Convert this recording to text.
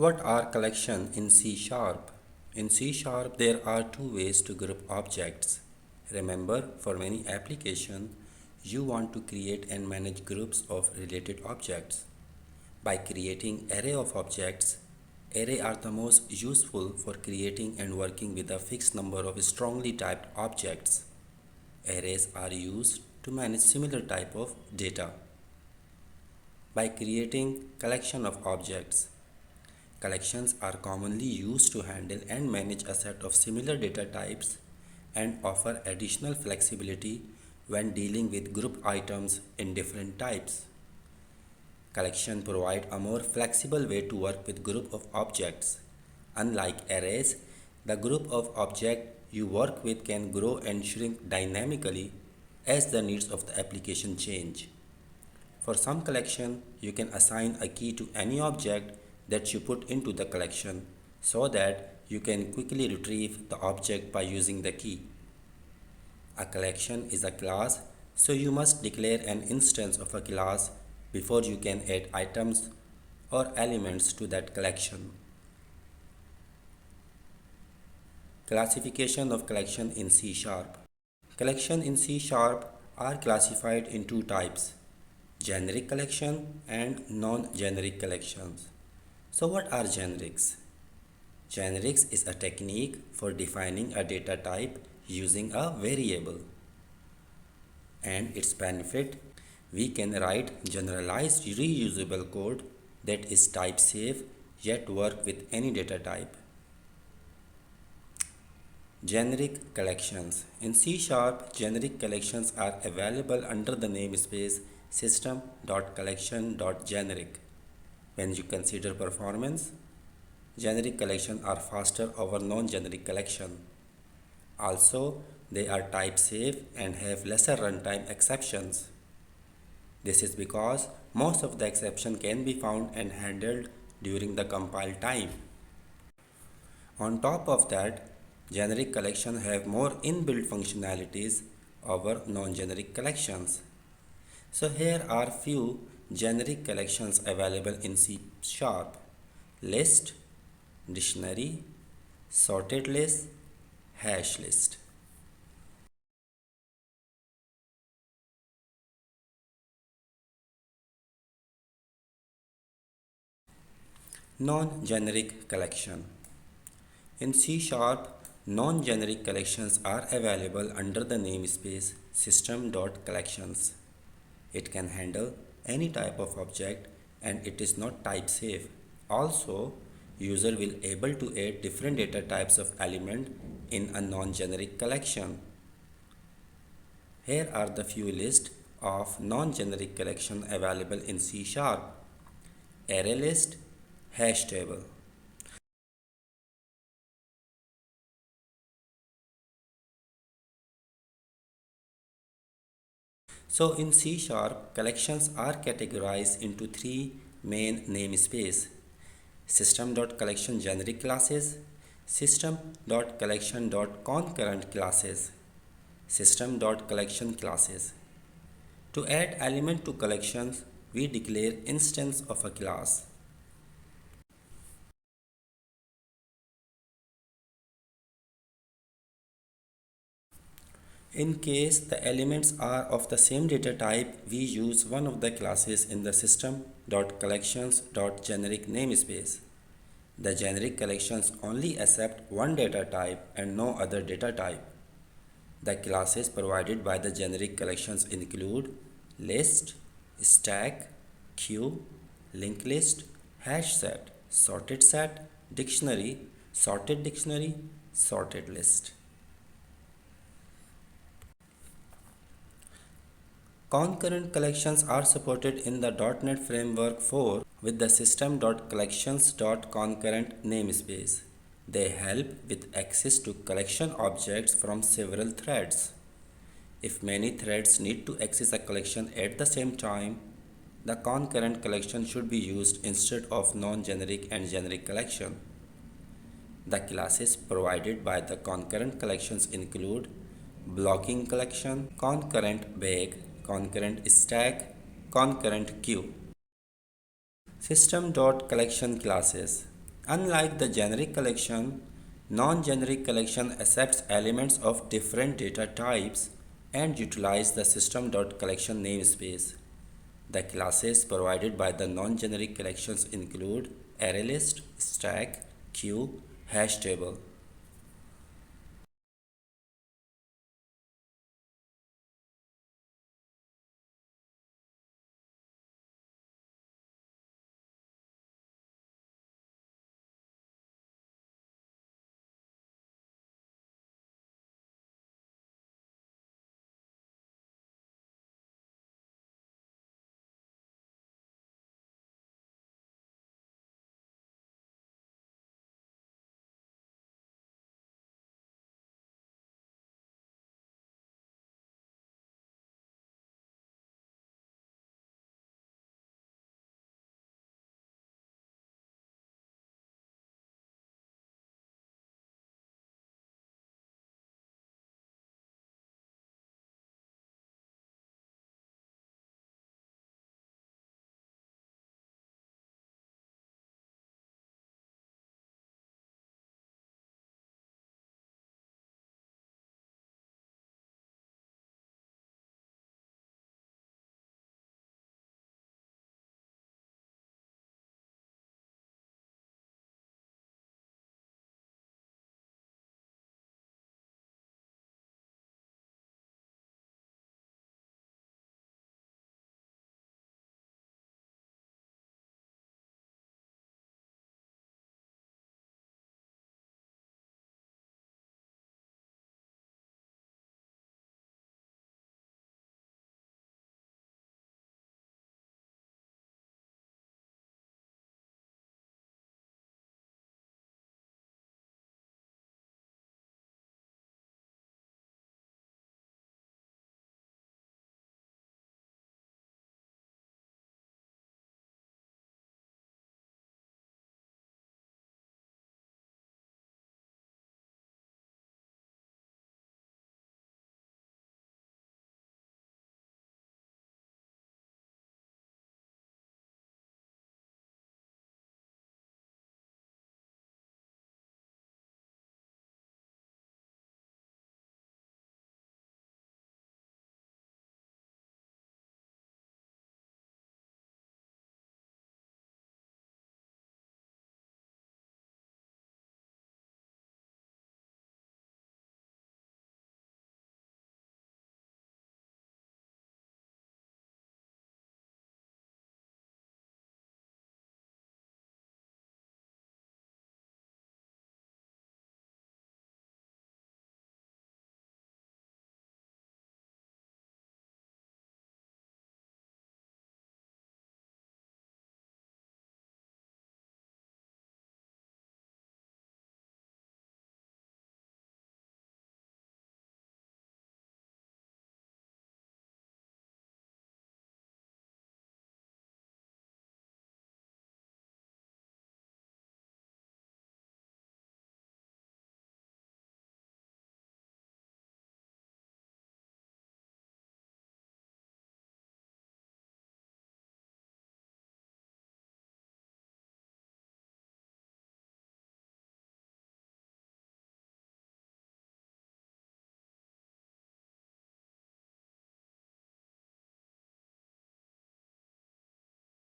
What are collections in C Sharp? In C Sharp, there are two ways to group objects. Remember, for many applications, you want to create and manage groups of related objects. By creating array of objects, array are the most useful for creating and working with a fixed number of strongly typed objects. Arrays are used to manage similar type of data. By creating collection of objects, collections are commonly used to handle and manage a set of similar data types and offer additional flexibility when dealing with group items in different types. Collections provide a more flexible way to work with group of objects. Unlike arrays, the group of objects you work with can grow and shrink dynamically as the needs of the application change. For some collection, you can assign a key to any object that you put into the collection so that you can quickly retrieve the object by using the key. A collection is a class, so you must declare an instance of a class before you can add items or elements to that collection. Classification of collection in C Sharp. Collection in C Sharp are classified in two types: generic collection and non-generic collections. So what are generics? Generics is a technique for defining a data type using a variable. And its benefit, we can write generalized reusable code that is type safe yet work with any data type. Generic collections. In C Sharp, generic collections are available under the namespace system.collection.generic. When you consider performance, generic collections are faster over non-generic collection. Also, they are type safe and have lesser runtime exceptions. This is because most of the exception can be found and handled during the compile time. On top of that, generic collections have more inbuilt functionalities over non-generic collections. So here are few generic collections available in C Sharp: list, dictionary, sorted list, hash list. Non-generic collection. In C Sharp, non-generic collections are available under the namespace system.collections. It can handle any type of object and it is not type safe. Also, user will able to add different data types of element in a non-generic collection. Here are the few list of non-generic collection available in C Sharp: array list, hash table. So in C Sharp, collections are categorized into three main namespace: system.collection generic classes, system.collection.concurrent classes, system.collection classes. To add element to collections, we declare instance of a class. In case the elements are of the same data type, we use one of the classes in the system.collections.generic namespace. The generic collections only accept one data type and no other data type. The classes provided by the generic collections include list, stack, queue, linked list, hash set, sorted dictionary, sorted list. Concurrent collections are supported in the .NET Framework 4 with the system.collections.concurrent namespace. They help with access to collection objects from several threads. If many threads need to access a collection at the same time, the concurrent collection should be used instead of non-generic and generic collection. The classes provided by the concurrent collections include blocking collection, concurrent bag, concurrent stack, concurrent queue. System.collection classes. Unlike the generic collection, non-generic collection accepts elements of different data types and utilize the system.collection namespace. The classes provided by the non-generic collections include ArrayList, Stack, Queue, Hash table.